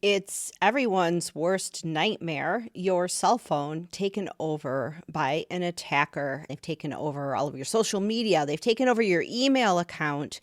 It's everyone's worst nightmare, your cell phone taken over by an attacker. They've taken over all of your social media, they've taken over your email account,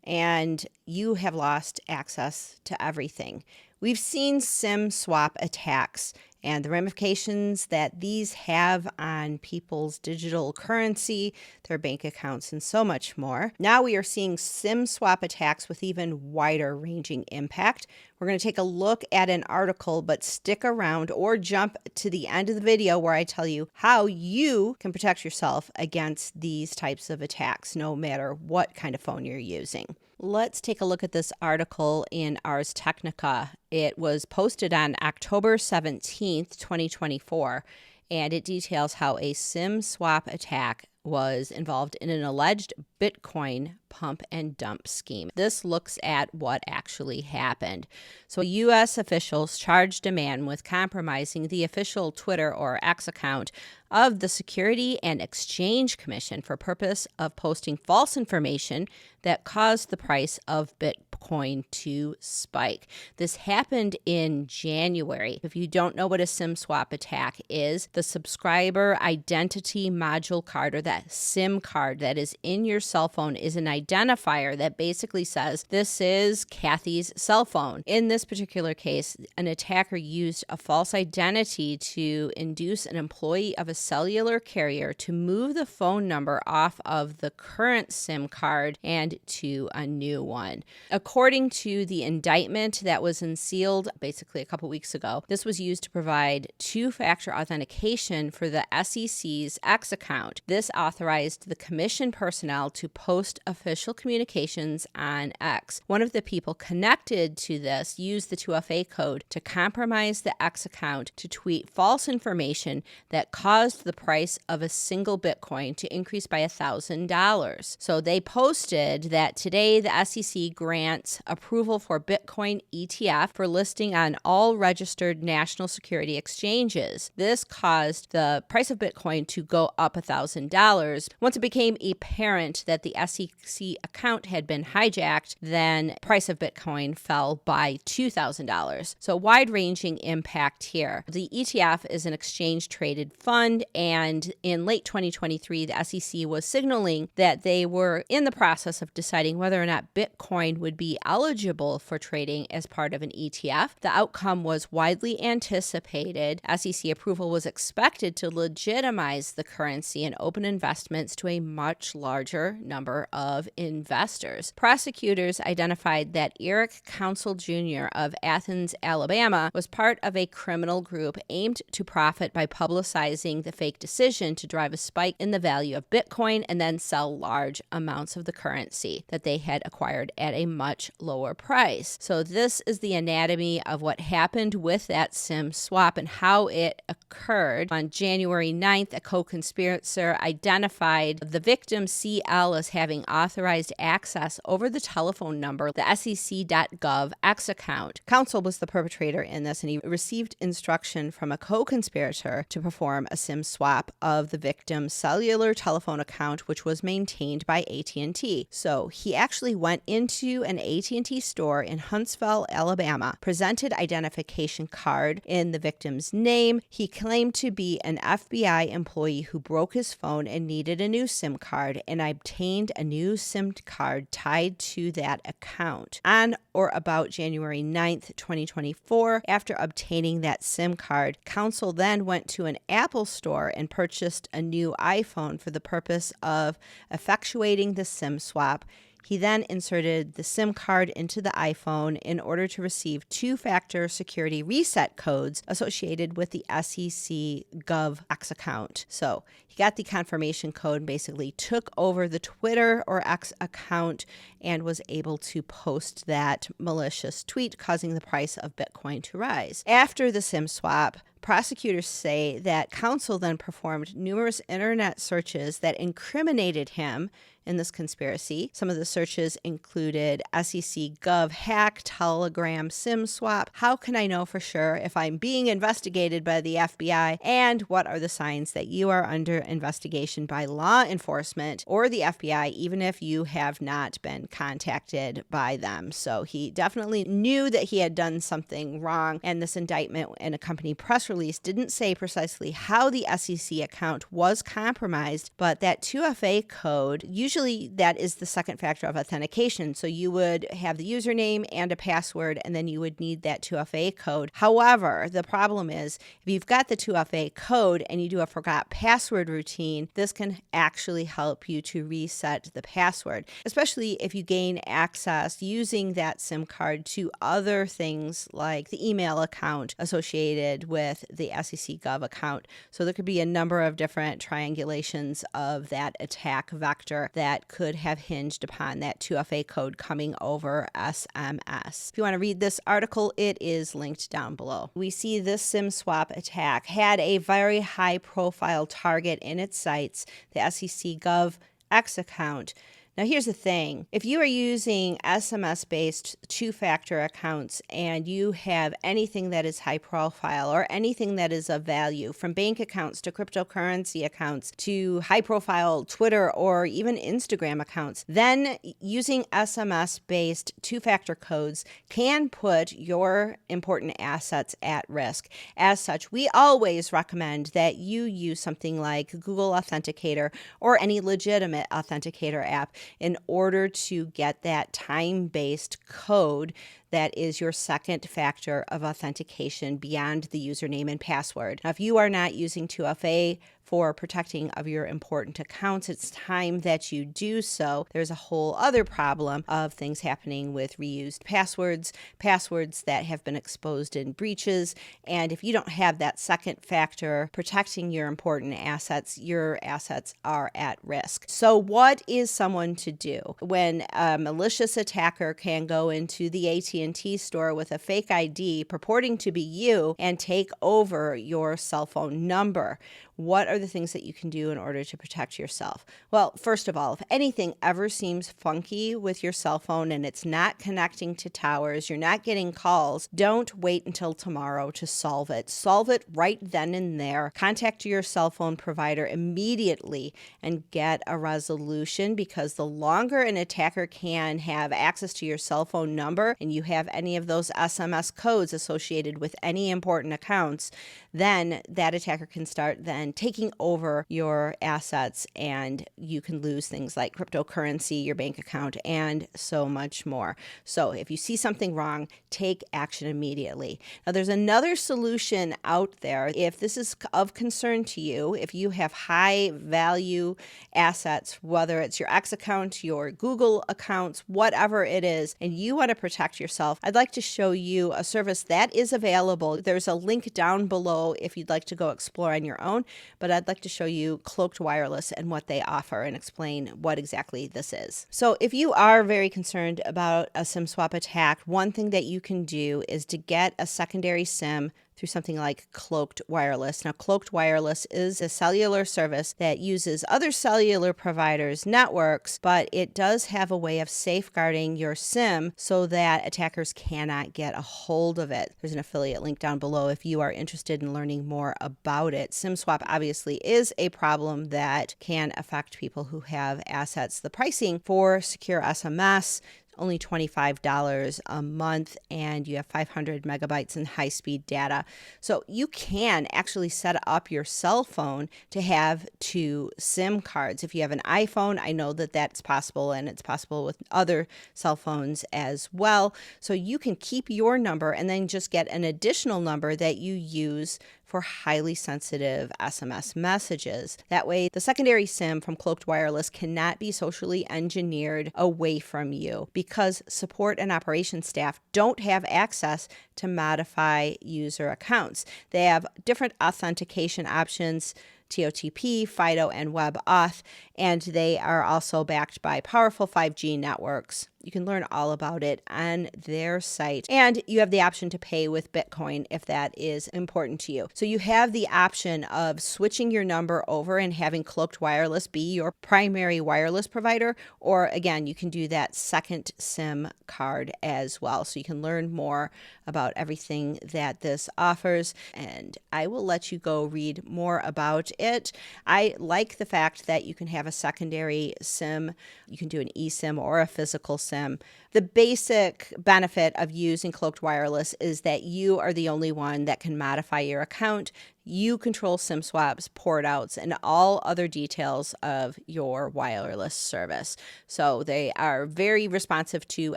and you have lost access to everything. We've seen SIM swap attacks and the ramifications that these have on people's digital currency, their bank accounts, and so much more. Now we are seeing SIM swap attacks with even wider ranging impact. We're going to take a look at an article, but stick around or jump to the end of the video where I tell you how you can protect yourself against these types of attacks, no matter what kind of phone you're using. Let's take a look at this article in Ars Technica. It was posted on October 17th, 2024, and it details how a SIM swap attack was involved in an alleged Bitcoin pump and dump scheme. This looks at what actually happened. So U.S. officials charged a man with compromising the official Twitter or X account of the Security and Exchange Commission for purpose of posting false information that caused the price of Bitcoin to spike. This happened in January. If you don't know what a SIM swap attack is, the subscriber identity module card, or that SIM card that is in your cell phone, is an identifier that basically says, this is Kathy's cell phone. In this particular case, an attacker used a false identity to induce an employee of a cellular carrier to move the phone number off of the current SIM card and to a new one. According to the indictment that was unsealed basically a couple weeks ago, this was used to provide two-factor authentication for the SEC's X account. This authorized the commission personnel to post official communications on X. One of the people connected to this used the 2FA code to compromise the X account to tweet false information that caused the price of a single Bitcoin to increase by $1,000. So they posted that today the SEC grants approval for Bitcoin ETF for listing on all registered national security exchanges. This caused the price of Bitcoin to go up $1,000. Once it became apparent that the SEC account had been hijacked, then price of Bitcoin fell by $2,000. So wide-ranging impact here. The ETF is an exchange-traded fund, and in late 2023, the SEC was signaling that they were in the process of deciding whether or not Bitcoin would be eligible for trading as part of an ETF. The outcome was widely anticipated. SEC approval was expected to legitimize the currency and open investments to a much larger number of investors. Prosecutors identified that Eric Council Jr. of Athens, Alabama, was part of a criminal group aimed to profit by publicizing the fake decision to drive a spike in the value of Bitcoin and then sell large amounts of the currency that they had acquired at a much lower price. So this is the anatomy of what happened with that SIM swap and how it occurred. On January 9th, a co-conspirator identified the victim CL as having authorized access over the telephone number, the SEC.gov X account. Counsel was the perpetrator in this, and he received instruction from a co-conspirator to perform a SIM swap of the victim's cellular telephone account, which was maintained by AT&T. So he actually went into an AT&T store in Huntsville, Alabama, presented identification card in the victim's name. He claimed to be an FBI employee who broke his phone and needed a new SIM card, and obtained a new SIM card tied to that account. On or about January 9th, 2024, after obtaining that SIM card, counsel then went to an Apple store and purchased a new iPhone for the purpose of effectuating the SIM swap. He then inserted the SIM card into the iPhone in order to receive two-factor security reset codes associated with the SEC Gov X account. So he got the confirmation code, basically took over the Twitter or X account, and was able to post that malicious tweet, causing the price of Bitcoin to rise. After the SIM swap, Prosecutors say that counsel then performed numerous internet searches that incriminated him in this conspiracy. Some of the searches included SEC Gov hack, Telegram SIM swap, how can I know for sure if I'm being investigated by the FBI, and what are the signs that you are under investigation by law enforcement or the FBI, even if you have not been contacted by them. So he definitely knew that he had done something wrong, and this indictment and a company press release didn't say precisely how the SEC account was compromised, but that 2FA code, usually that is the second factor of authentication. So you would have the username and a password, and then you would need that 2FA code. However, the problem is if you've got the 2FA code and you do a forgot password routine, this can actually help you to reset the password, especially if you gain access using that SIM card to other things like the email account associated with the SEC Gov account. So there could be a number of different triangulations of that attack vector that could have hinged upon that 2FA code coming over SMS. If you want to read this article, it is linked down below. We see this SIM swap attack had a very high profile target in its sights, the SEC Gov X account. Now, here's the thing. If you are using SMS-based two-factor accounts and you have anything that is high profile or anything that is of value, from bank accounts to cryptocurrency accounts to high-profile Twitter or even Instagram accounts, then using SMS-based two-factor codes can put your important assets at risk. As such, we always recommend that you use something like Google Authenticator or any legitimate authenticator app in order to get that time-based code that is your second factor of authentication beyond the username and password. Now, if you are not using 2FA for protecting of your important accounts, it's time that you do so. There's a whole other problem of things happening with reused passwords, passwords that have been exposed in breaches, and if you don't have that second factor protecting your important assets, your assets are at risk. So what is someone to do when a malicious attacker can go into the AT&T store with a fake ID purporting to be you and take over your cell phone number? What are the things that you can do in order to protect yourself? Well, first of all, if anything ever seems funky with your cell phone and it's not connecting to towers, you're not getting calls, don't wait until tomorrow to solve it. Solve it right then and there. Contact your cell phone provider immediately and get a resolution, because the longer an attacker can have access to your cell phone number and you have any of those SMS codes associated with any important accounts, then that attacker can start then taking over your assets, and you can lose things like cryptocurrency, your bank account, and so much more. So if you see something wrong, take action immediately. Now, there's another solution out there. If this is of concern to you, if you have high value assets, whether it's your X account, your Google accounts, whatever it is, and you want to protect yourself, I'd like to show you a service that is available. There's a link down below if you'd like to go explore on your own, but I'd like to show you Cloaked Wireless and what they offer and explain what exactly this is. So if you are very concerned about a SIM swap attack, one thing that you can do is to get a secondary SIM through something like Cloaked Wireless. Now, Cloaked Wireless is a cellular service that uses other cellular providers' networks, but it does have a way of safeguarding your SIM so that attackers cannot get a hold of it. There's an affiliate link down below if you are interested in learning more about it. SIM swap obviously is a problem that can affect people who have assets. The pricing for secure SMS only $25 a month, and you have 500 megabytes in high-speed data. So you can actually set up your cell phone to have two SIM cards. If you have an iPhone, I know that that's possible, and it's possible with other cell phones as well. So you can keep your number and then just get an additional number that you use for highly sensitive SMS messages. That way, the secondary SIM from Cloaked Wireless cannot be socially engineered away from you, because support and operations staff don't have access to modify user accounts. They have different authentication options, TOTP, FIDO, and WebAuth, and they are also backed by powerful 5G networks. You can learn all about it on their site. And you have the option to pay with Bitcoin if that is important to you. So you have the option of switching your number over and having Cloaked Wireless be your primary wireless provider. Or again, you can do that second SIM card as well. So you can learn more about everything that this offers. And I will let you go read more about it. I like the fact that you can have a secondary SIM. You can do an eSIM or a physical SIM. The basic benefit of using Cloaked Wireless is that you are the only one that can modify your account. You control SIM swaps, port outs, and all other details of your wireless service. So they are very responsive to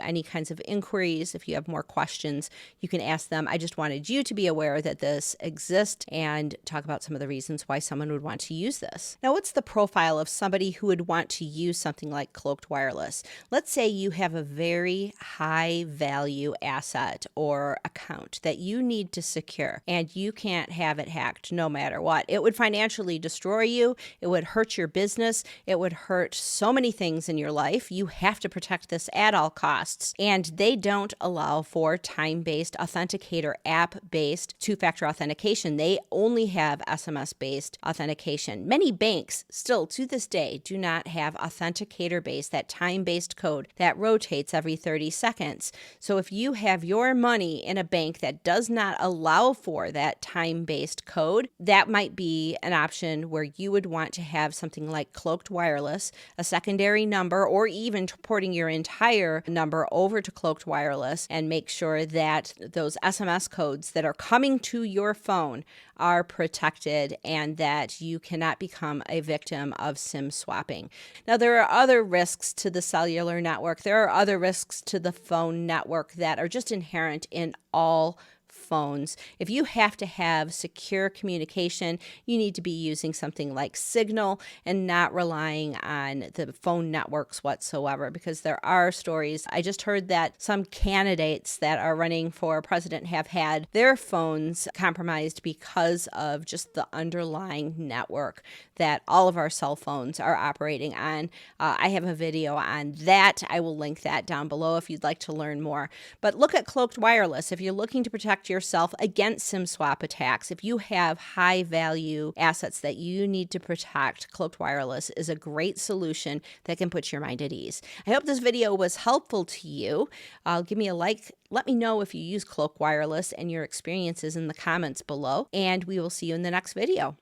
any kinds of inquiries. If you have more questions, you can ask them. I just wanted you to be aware that this exists and talk about some of the reasons why someone would want to use this. Now, what's the profile of somebody who would want to use something like Cloaked Wireless? Let's say you have a very high value asset or account that you need to secure and you can't have it hacked no matter what. It would financially destroy you. It would hurt your business. It would hurt so many things in your life. You have to protect this at all costs. And they don't allow for time-based authenticator, app-based two-factor authentication. They only have SMS-based authentication. Many banks still to this day do not have authenticator-based, that time-based code that rotates every 30 seconds. So if you have your money in a bank that does not allow for that time-based code, that might be an option where you would want to have something like Cloaked Wireless, a secondary number, or even porting your entire number over to Cloaked Wireless and make sure that those SMS codes that are coming to your phone are protected and that you cannot become a victim of SIM swapping. Now, there are other risks to the cellular network. There are other risks to the phone network that are just inherent in all phones. If you have to have secure communication, you need to be using something like Signal and not relying on the phone networks whatsoever, because there are stories. I just heard that some candidates that are running for president have had their phones compromised because of just the underlying network that all of our cell phones are operating on. I have a video on that. I will link that down below if you'd like to learn more. But look at Cloaked Wireless. If you're looking to protect yourself against SIM swap attacks, if you have high value assets that you need to protect, Cloaked Wireless is a great solution that can put your mind at ease. I hope this video was helpful to you. Give me a like. Let me know if you use Cloaked Wireless and your experiences in the comments below, and we will see you in the next video.